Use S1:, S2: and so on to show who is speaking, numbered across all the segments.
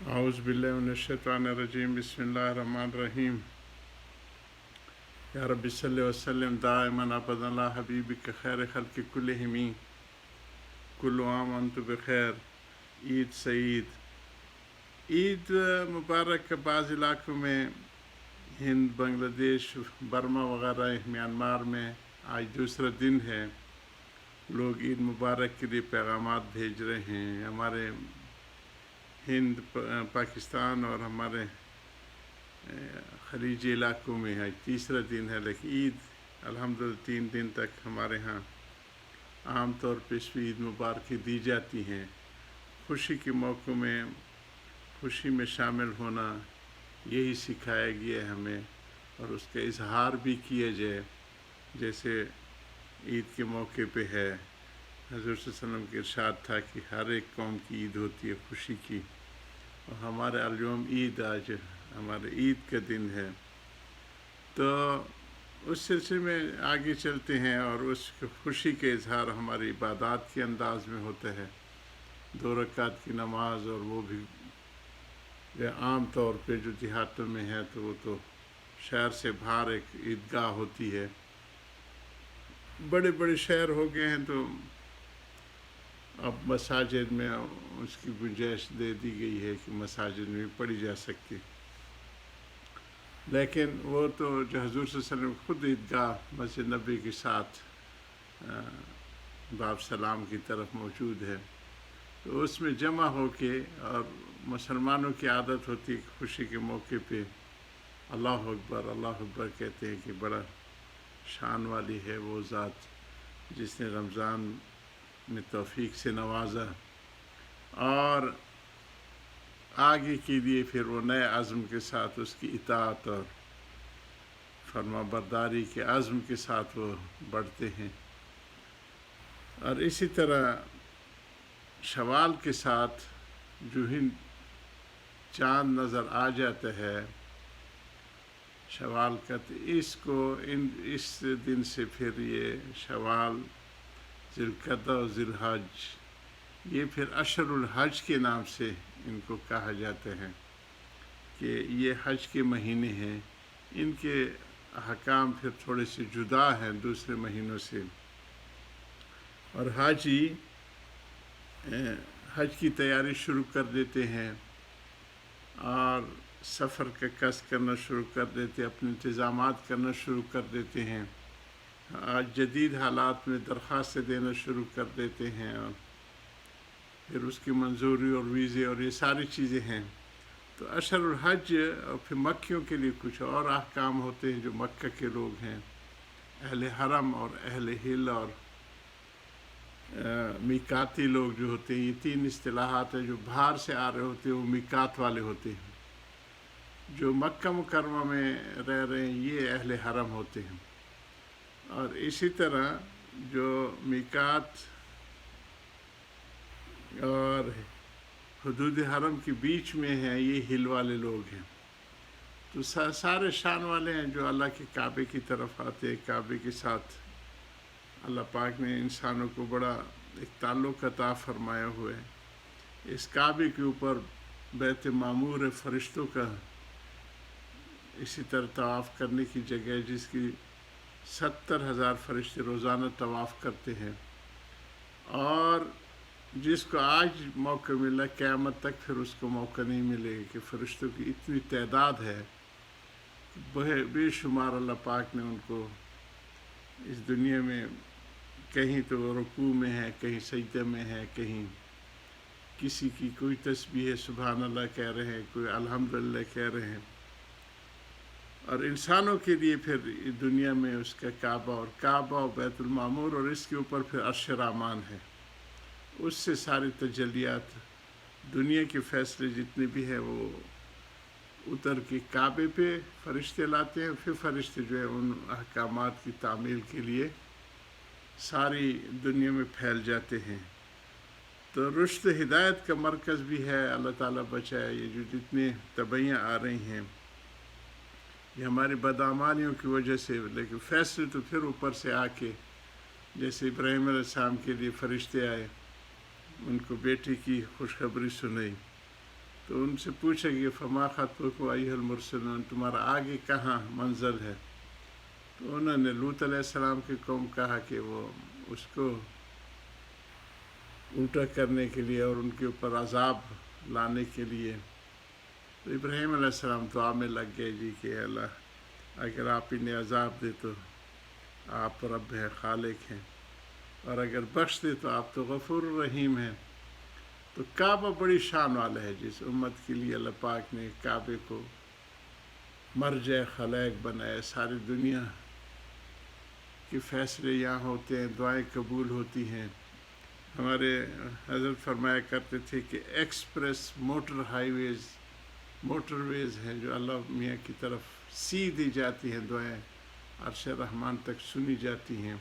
S1: اعوذ باللہ من الشیطان الرجیم بسم اللہ الرحمن الرحیم یا رب صلی وسلم دائما ابدا علی حبیبک خیر خلق کلہم کل عام انت بخیر۔ عید سعید۔ عید مبارک بعض علاقوں میں ہند، بنگلہ دیش، برما وغیرہ، میانمار میں آج دوسرا دن ہے۔ لوگ عید مبارک کے لیے پیغامات بھیج رہے ہیں۔ ہمارے ہند، پاکستان اور ہمارے خلیجی علاقوں میں آج تیسرا دن ہے، لیکن عید الحمدللہ 3 دن تک ہمارے ہاں عام طور پہ اس عید مبارک دی جاتی ہیں۔ خوشی کے موقع میں خوشی میں شامل ہونا یہی سکھایا گیا ہے ہمیں، اور اس کا اظہار بھی کیا جائے، جیسے عید کے موقع پہ ہے۔ حضور صلی اللہ علیہ وسلم کے ارشاد تھا کہ ہر ایک قوم کی عید ہوتی ہے خوشی کی، اور ہمارے اليوم عید، آج ہمارے عید کا دن ہے۔ تو اس سلسلے میں آگے چلتے ہیں، اور اس خوشی کے اظہار ہماری عبادات کے انداز میں ہوتا ہے۔ 2 رکعت کی نماز، اور وہ بھی عام طور پہ جو دیہاتوں میں ہے تو وہ تو شہر سے باہر ایک عیدگاہ ہوتی ہے۔ بڑے بڑے شہر ہو گئے ہیں تو اب مساجد میں اس کی گنجائش دے دی گئی ہے کہ مساجد میں پڑھی جا سکتی، لیکن وہ تو جو حضور صلی اللہ علیہ وسلم خود عیدگاہ مسجد نبی کے ساتھ باب سلام کی طرف موجود ہے، تو اس میں جمع ہو کے، اور مسلمانوں کی عادت ہوتی ہے کہ خوشی کے موقع پہ اللہ اکبر اللہ اکبر کہتے ہیں کہ بڑا شان والی ہے وہ ذات جس نے رمضان میں توفیق سے نوازا، اور آگے کے لیے پھر وہ نئے عزم کے ساتھ اس کی اطاعت اور فرما برداری کے عزم کے ساتھ وہ بڑھتے ہیں۔ اور اسی طرح شوال کے ساتھ جو ہی چاند نظر آ جاتا ہے شوال کا، تو اس دن سے پھر یہ شوال، ذی القعدہ اور ذی الحج، یہ پھر اشہر الحج کے نام سے ان کو کہا جاتا ہے کہ یہ حج کے مہینے ہیں۔ ان کے احکام پھر تھوڑے سے جدا ہیں دوسرے مہینوں سے، اور حاجی حج کی تیاری شروع کر دیتے ہیں، اور سفر کا قصد کرنا شروع کر دیتے ہیں، اپنے انتظامات کرنا شروع کر دیتے ہیں، آج جدید حالات میں درخواستیں دینا شروع کر دیتے ہیں، اور پھر اس کی منظوری اور ویزے اور یہ ساری چیزیں ہیں۔ تو اشہر الحج، اور پھر مکیوں کے لیے کچھ اور احکام ہوتے ہیں جو مکہ کے لوگ ہیں، اہل حرم اور اہل حل اور میقاتی لوگ جو ہوتے ہیں، یہ 3 اصطلاحات ہیں۔ جو باہر سے آ رہے ہوتے ہیں وہ میقات والے ہوتے ہیں، جو مکہ مکرمہ میں رہ رہے ہیں یہ اہل حرم ہوتے ہیں، اور اسی طرح جو میقات اور حدود حرم کے بیچ میں ہیں یہ ہل والے لوگ ہیں۔ تو سارے شان والے ہیں جو اللہ کے کعبے کی طرف آتے ہیں۔ کعبے کے ساتھ اللہ پاک نے انسانوں کو بڑا ایک تعلق عطا فرمایا ہوا ہے۔ اس کعبے کے اوپر بیت معمور فرشتوں کا اسی طرح طواف کرنے کی جگہ ہے، جس کی 70,000 فرشتے روزانہ طواف کرتے ہیں، اور جس کو آج موقع ملا قیامت تک پھر اس کو موقع نہیں ملے گا، کہ فرشتوں کی اتنی تعداد ہے، بے شمار اللہ پاک نے ان کو اس دنیا میں کہیں تو رکوع میں ہے، کہیں سجدہ میں ہے، کہیں کسی کی کوئی تسبیح سبحان اللہ کہہ رہے ہیں، کوئی الحمدللہ کہہ رہے ہیں، اور انسانوں کے لیے پھر دنیا میں اس کا کعبہ اور بیت المعمور، اور اس کے اوپر پھر عرش رحمان ہے، اس سے ساری تجلیات دنیا کے فیصلے جتنے بھی ہیں وہ اتر کے کعبے پہ فرشتے لاتے ہیں، پھر فرشتے جو ہے ان احکامات کی تعمیل کے لیے ساری دنیا میں پھیل جاتے ہیں۔ تو رشد ہدایت کا مرکز بھی ہے، اللہ تعالیٰ بچائے۔ یہ جو جتنے تبعیاں آ رہی ہیں یہ ہماری بدعمالیوں کی وجہ سے، لیکن فیصلے تو پھر اوپر سے آ کے، جیسے ابراہیم علیہ السلام کے لیے فرشتے آئے، ان کو بیٹی کی خوشخبری سنائی، تو تو ان سے پوچھا کہ فما خطبکم ایھا المرسلون، تمہارا آگے کہاں منزل ہے؟ تو انہوں نے لوط علیہ السلام کی قوم کہا کہ وہ اس کو الٹا کرنے کے لیے اور ان کے اوپر عذاب لانے کے لیے. تو ابراہیم علیہ السلام دعا میں لگ گئے جی کہ اللہ اگر آپ انہیں عذاب دے تو آپ رب ہیں، خالق ہیں، اور اگر بخش دے تو آپ تو غفور الرحیم ہیں. تو کعبہ بڑی شان والا ہے جس امت کے لیے اللہ پاک نے کعبے کو مرجع خلائق بنایا. ساری دنیا کے فیصلے یہاں ہوتے ہیں، دعائیں قبول ہوتی ہیں. ہمارے حضرت فرمایا کرتے تھے کہ ایکسپریس موٹر ویز ہیں جو اللہ میاں کی طرف سیدھی جاتی ہیں، دعائیں عرش رحمان تک سنی جاتی ہیں،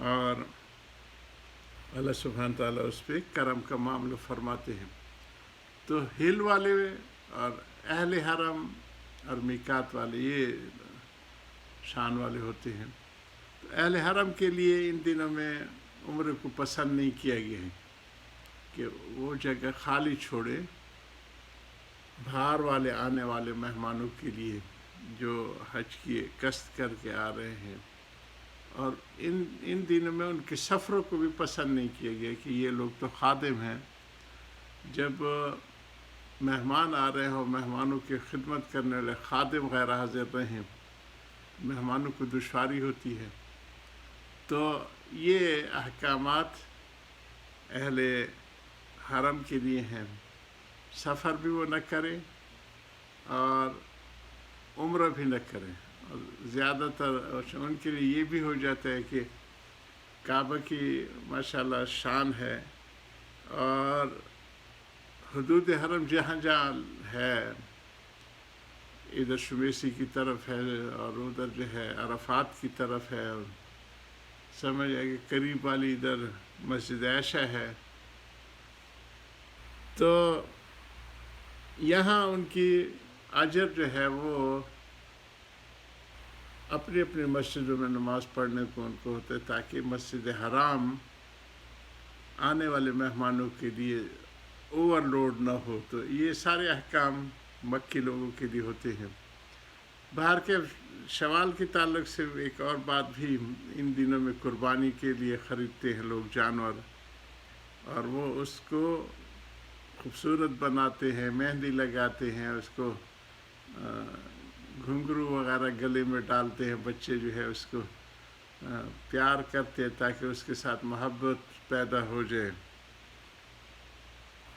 S1: اور اللہ سبحانہ تعالیٰ اس پہ کرم کا معاملہ فرماتے ہیں. تو ہل والے اور اہل حرم اور میقات والے یہ شان والے ہوتے ہیں. تو اہل حرم کے لیے ان دنوں میں عمرے کو پسند نہیں کیا گیا ہے کہ وہ جگہ خالی چھوڑے باہر والے آنے والے مہمانوں کے لیے جو حج کی قصد کر کے آ رہے ہیں. اور ان دنوں میں ان کے سفروں کو بھی پسند نہیں کیا گیا کہ یہ لوگ تو خادم ہیں. جب مہمان آ رہے ہوں، مہمانوں کی خدمت کرنے والے خادم غیر حاضر رہیں، مہمانوں کو دشواری ہوتی ہے. تو یہ احکامات اہل حرم کے لیے ہیں. سفر بھی وہ نہ کریں اور عمرہ بھی نہ کریں. اور زیادہ تر ان کے لیے یہ بھی ہو جاتا ہے کہ کعبہ کی ماشاءاللہ شان ہے، اور حدود حرم جہاں جہاں ہے، ادھر شمیسی کی طرف ہے اور ادھر جو ہے عرفات کی طرف ہے، اور سمجھ آئے کہ قریب والی ادھر مسجد عائشہ ہے. تو یہاں ان کی اجر جو ہے وہ اپنی اپنی مسجدوں میں نماز پڑھنے کو ان کو ہوتا ہے، تاکہ مسجد حرام آنے والے مہمانوں کے لیے اوور لوڈ نہ ہو. تو یہ سارے احکام مکی لوگوں کے لیے ہوتے ہیں. باہر کے شوال کے تعلق سے ایک اور بات بھی، ان دنوں میں قربانی کے لیے خریدتے ہیں لوگ جانور، اور وہ اس کو خوبصورت بناتے ہیں، مہندی لگاتے ہیں، اس کو گھنگرو وغیرہ گلے میں ڈالتے ہیں. بچے جو ہے اس کو پیار کرتے ہیں تاکہ اس کے ساتھ محبت پیدا ہو جائے.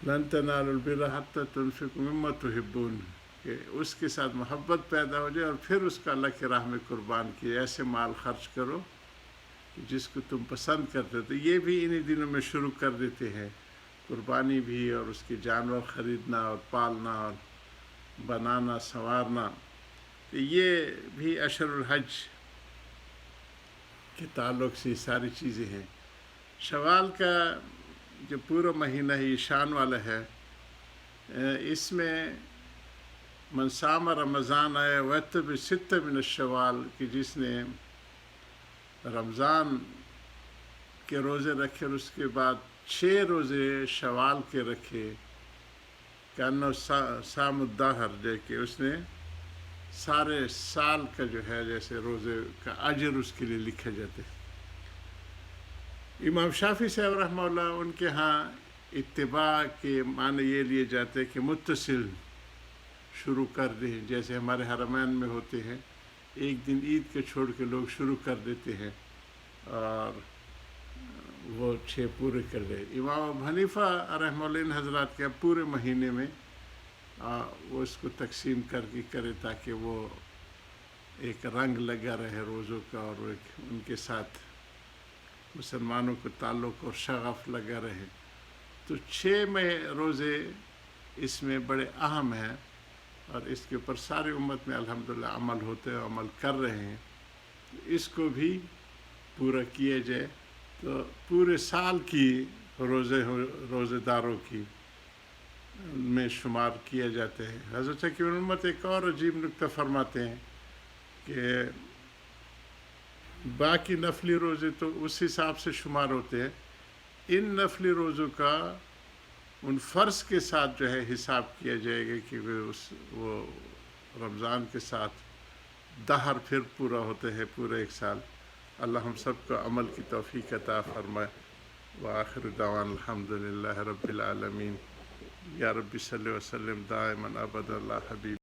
S1: لن تنالوا البر حتى تنفقوا مما تحبون، کہ اس کے ساتھ محبت پیدا ہو جائے اور پھر اس کو اللہ کی راہ میں قربان کیے. ایسے مال خرچ کرو کہ جس کو تم پسند کرتے ہو. تو یہ بھی انہی دنوں میں شروع کر دیتے ہیں، قربانی بھی اور اس کے جانور خریدنا اور پالنا اور بنانا سنوارنا. تو یہ بھی اشہر الحج کے تعلق سے ساری چیزیں ہیں. شوال کا جو پورا مہینہ ہے یہ شان والا ہے. اس میں من صام رمضان آیا واتبع ستہ من الشوال، کہ جس نے رمضان کے روزے رکھے اور اس کے بعد 6 روزے شوال کے رکھے، کانہ صام الدہر، جو کہ اس نے سارے سال کا جو ہے جیسے روزے کا اجر اس کے لیے لکھا جاتا ہے. امام شافعی صاحب رحمہ اللہ ان کے ہاں اتباع کے معنی یہ لیے جاتے ہیں کہ متصل شروع کر دیں، جیسے ہمارے حرمین میں ہوتے ہیں، ایک دن عید کے چھوڑ کے لوگ شروع کر دیتے ہیں اور وہ 6 پورے کر دیں. امام ابو حنیفہ رحمہ اللہ ان حضرات کے پورے مہینے میں وہ اس کو تقسیم کر کے کرے تاکہ وہ ایک رنگ لگا رہے روزوں کا، اور ایک ان کے ساتھ مسلمانوں کو تعلق اور شغف لگا رہے. تو 6 روزے اس میں بڑے اہم ہیں، اور اس کے اوپر ساری امت میں الحمدللہ عمل ہوتے ہیں، عمل کر رہے ہیں. اس کو بھی پورا کیا جائے تو پورے سال کی روزے داروں کی میں شمار کیا جاتا ہے. حضرت کی امت ایک اور عجیب نکتہ فرماتے ہیں کہ باقی نفلی روزے تو اس حساب سے شمار ہوتے ہیں، ان نفلی روزوں کا ان فرض کے ساتھ جو ہے حساب کیا جائے گا کہ وہ رمضان کے ساتھ دہر پھر پورا ہوتے ہیں پورا ایک سال. اللہ ہم سب کو عمل کی توفیق عطا فرمائے. وآخر دعوان الحمدللہ رب العالمین. یا رب صلی وسلم دائما ابدا اللہ حبیب.